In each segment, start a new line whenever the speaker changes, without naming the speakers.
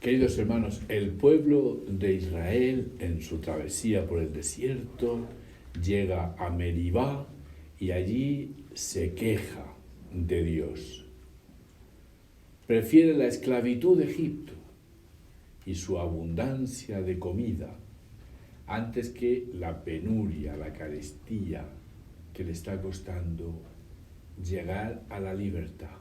Queridos hermanos, el pueblo de Israel en su travesía por el desierto llega a Meribá y allí se queja de Dios. Prefiere la esclavitud de Egipto y su abundancia de comida antes que la penuria, la carestía que le está costando llegar a la libertad.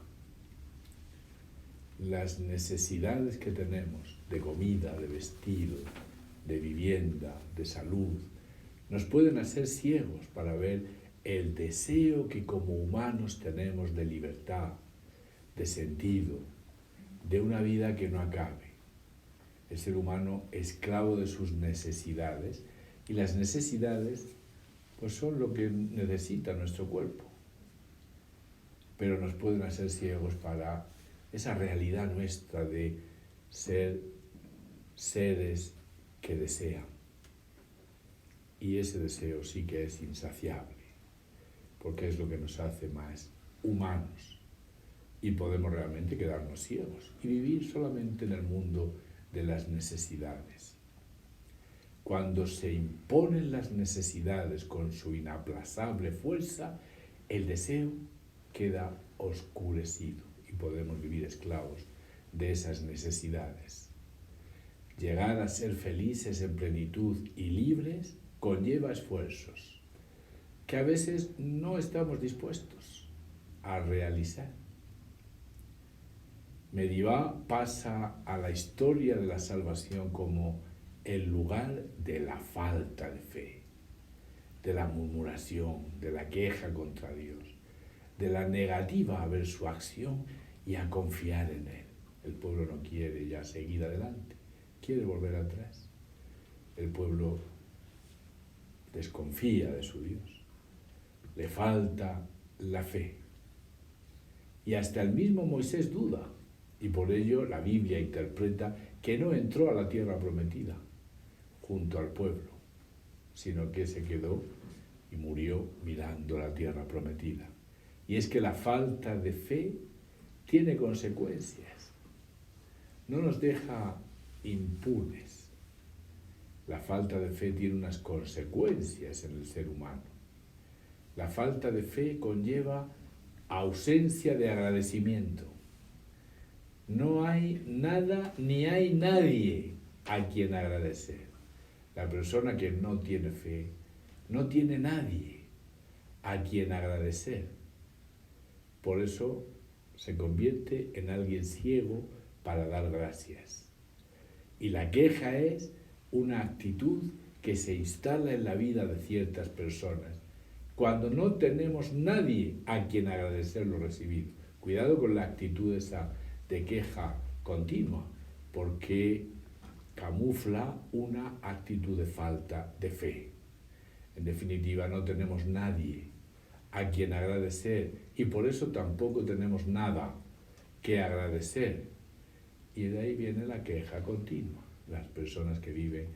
Las necesidades que tenemos de comida, de vestido, de vivienda, de salud, nos pueden hacer ciegos para ver el deseo que como humanos tenemos de libertad, de sentido, de una vida que no acabe. El ser humano esclavo de sus necesidades, y las necesidades pues son lo que necesita nuestro cuerpo, pero nos pueden hacer ciegos para esa realidad nuestra de ser seres que desean. Y ese deseo sí que es insaciable, porque es lo que nos hace más humanos. Y podemos realmente quedarnos ciegos y vivir solamente en el mundo de las necesidades. Cuando se imponen las necesidades con su inaplazable fuerza, el deseo queda oscurecido y podemos vivir esclavos de esas necesidades. Llegar a ser felices en plenitud y libres conlleva esfuerzos que a veces no estamos dispuestos a realizar. Meribá pasa a la historia de la salvación como el lugar de la falta de fe, de la murmuración, de la queja contra Dios, de la negativa a ver su acción y a confiar en Él. El pueblo no quiere ya seguir adelante, quiere volver atrás. El pueblo desconfía de su Dios, le falta la fe. Y hasta el mismo Moisés duda, y por ello la Biblia interpreta que no entró a la tierra prometida junto al pueblo, sino que se quedó y murió mirando la tierra prometida. Y es que la falta de fe tiene consecuencias, no nos deja impunes. La falta de fe tiene unas consecuencias en el ser humano. La falta de fe conlleva ausencia de agradecimiento. No hay nada ni hay nadie a quien agradecer. La persona que no tiene fe no tiene nadie a quien agradecer. Por eso se convierte en alguien ciego para dar gracias. Y la queja es una actitud que se instala en la vida de ciertas personas cuando no tenemos nadie a quien agradecer lo recibido. Cuidado con la actitud esa de queja continua, porque camufla una actitud de falta de fe. En definitiva, no tenemos nadie a quien agradecer y por eso tampoco tenemos nada que agradecer. Y de ahí viene la queja continua, las personas que viven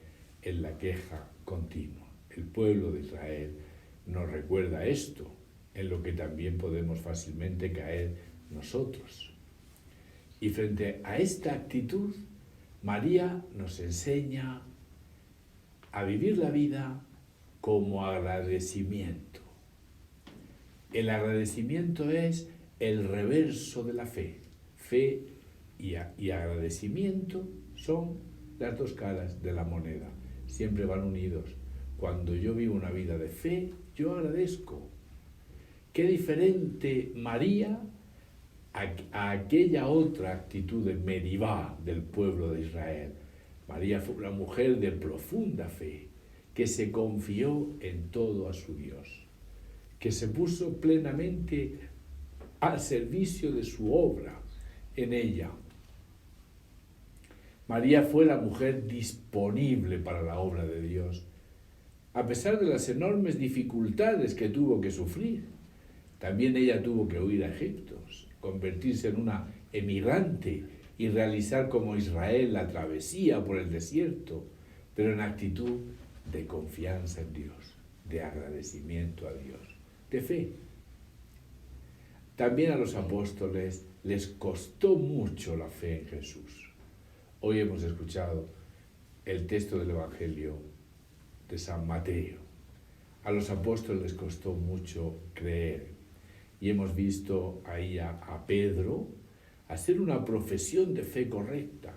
en la queja continua. El pueblo de Israel nos recuerda esto, en lo que también podemos fácilmente caer nosotros. Y frente a esta actitud, María nos enseña a vivir la vida como agradecimiento. El agradecimiento es el reverso de la fe. Fe y agradecimiento son las dos caras de la moneda. Siempre van unidos. Cuando yo vivo una vida de fe, yo agradezco. Qué diferente María a aquella otra actitud de Meribá del pueblo de Israel. María fue una mujer de profunda fe, que se confió en todo a su Dios, que se puso plenamente al servicio de su obra en ella. María fue la mujer disponible para la obra de Dios, a pesar de las enormes dificultades que tuvo que sufrir. También ella tuvo que huir a Egipto, convertirse en una emigrante y realizar como Israel la travesía por el desierto, pero en actitud de confianza en Dios, de agradecimiento a Dios, de fe. También a los apóstoles les costó mucho la fe en Jesús. Hoy hemos escuchado el texto del Evangelio de San Mateo. A los apóstoles les costó mucho creer y hemos visto ahí a Pedro hacer una profesión de fe correcta.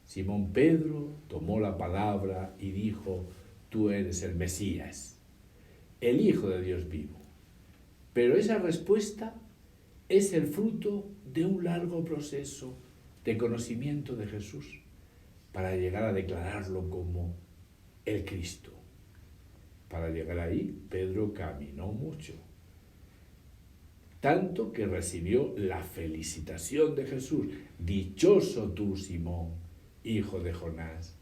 Simón Pedro tomó la palabra y dijo: tú eres el Mesías, el Hijo de Dios vivo. Pero esa respuesta es el fruto de un largo proceso de conocimiento de Jesús para llegar a declararlo como el Cristo. Para llegar ahí, Pedro caminó mucho, tanto que recibió la felicitación de Jesús: dichoso tú, Simón, hijo de Jonás,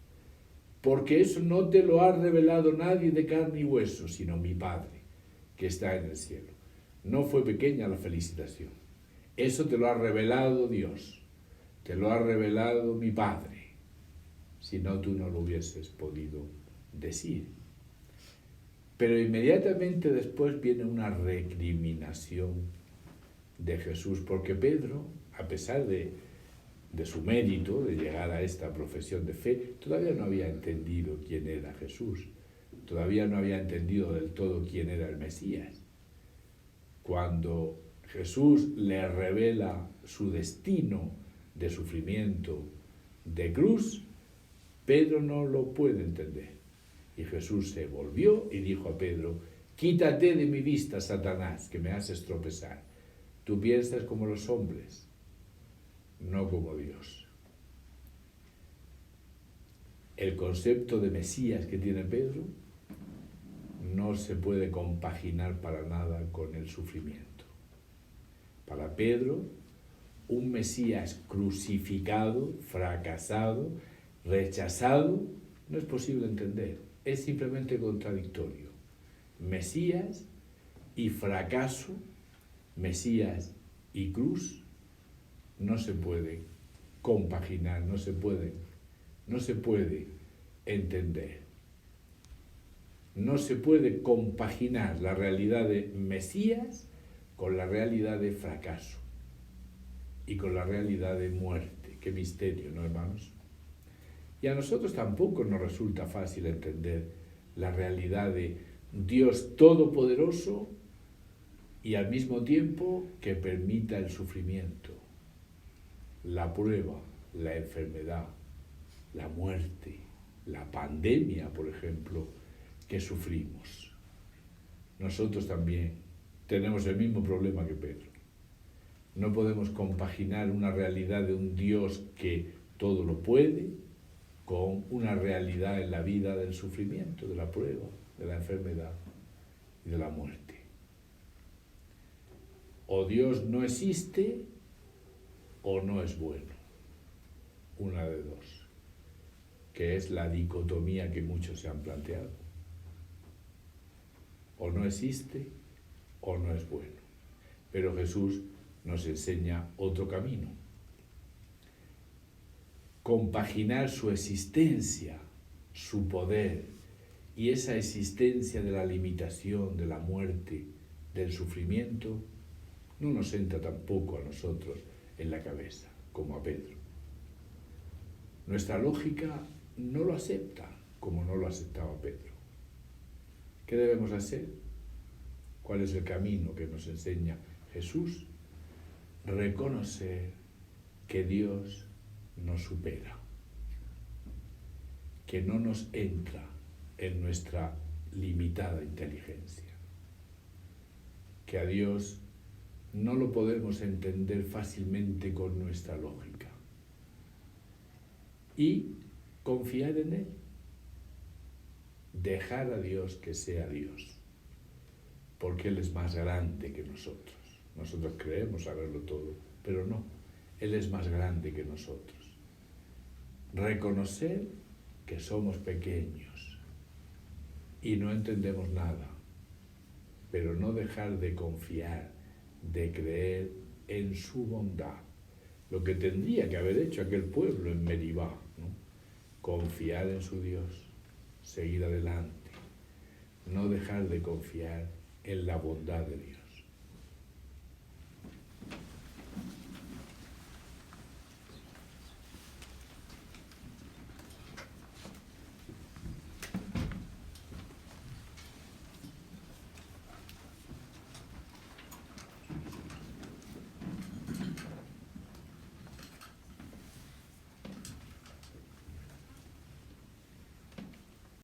porque eso no te lo ha revelado nadie de carne y hueso, sino mi Padre, que está en el cielo. No fue pequeña la felicitación. Eso te lo ha revelado Dios, te lo ha revelado mi Padre. Si no, tú no lo hubieses podido decir. Pero inmediatamente después viene una recriminación de Jesús, porque Pedro, a pesar de su mérito de llegar a esta profesión de fe, todavía no había entendido quién era Jesús, todavía no había entendido del todo quién era el Mesías. Cuando Jesús le revela su destino de sufrimiento, de cruz, Pedro no lo puede entender. Y Jesús se volvió y dijo a Pedro: quítate de mi vista, Satanás, que me haces tropezar. Tú piensas como los hombres, no como Dios. El concepto de Mesías que tiene Pedro no se puede compaginar para nada con el sufrimiento. Para Pedro, un Mesías crucificado, fracasado, rechazado, no es posible entender. Es simplemente contradictorio. Mesías y fracaso, Mesías y cruz, no se puede compaginar, no se puede entender. No se puede compaginar la realidad de Mesías con la realidad de fracaso y con la realidad de muerte. Qué misterio, ¿no, hermanos? Y a nosotros tampoco nos resulta fácil entender la realidad de Dios Todopoderoso y al mismo tiempo que permita el sufrimiento, la prueba, la enfermedad, la muerte, la pandemia, por ejemplo, que sufrimos. Nosotros también tenemos el mismo problema que Pedro. No podemos compaginar una realidad de un Dios que todo lo puede con una realidad en la vida del sufrimiento, de la prueba, de la enfermedad y de la muerte. O Dios no existe o no es bueno. Una de dos, que es la dicotomía que muchos se han planteado. O no existe o no es bueno. Pero Jesús nos enseña otro camino. Compaginar su existencia, su poder y esa existencia de la limitación, de la muerte, del sufrimiento, no nos entra tampoco a nosotros en la cabeza, como a Pedro. Nuestra lógica no lo acepta, como no lo aceptaba Pedro. ¿Qué debemos hacer? ¿Cuál es el camino que nos enseña Jesús? Reconocer que Dios nos supera, que no nos entra en nuestra limitada inteligencia, que a Dios no lo podemos entender fácilmente con nuestra lógica y confiar en Él, dejar a Dios que sea Dios, porque Él es más grande que nosotros. Nosotros creemos saberlo todo, pero no, Él es más grande que nosotros. Reconocer que somos pequeños y no entendemos nada, pero no dejar de confiar, de creer en su bondad. Lo que tendría que haber hecho aquel pueblo en Meribá, ¿no? Confiar en su Dios, seguir adelante, no dejar de confiar en la bondad de Dios.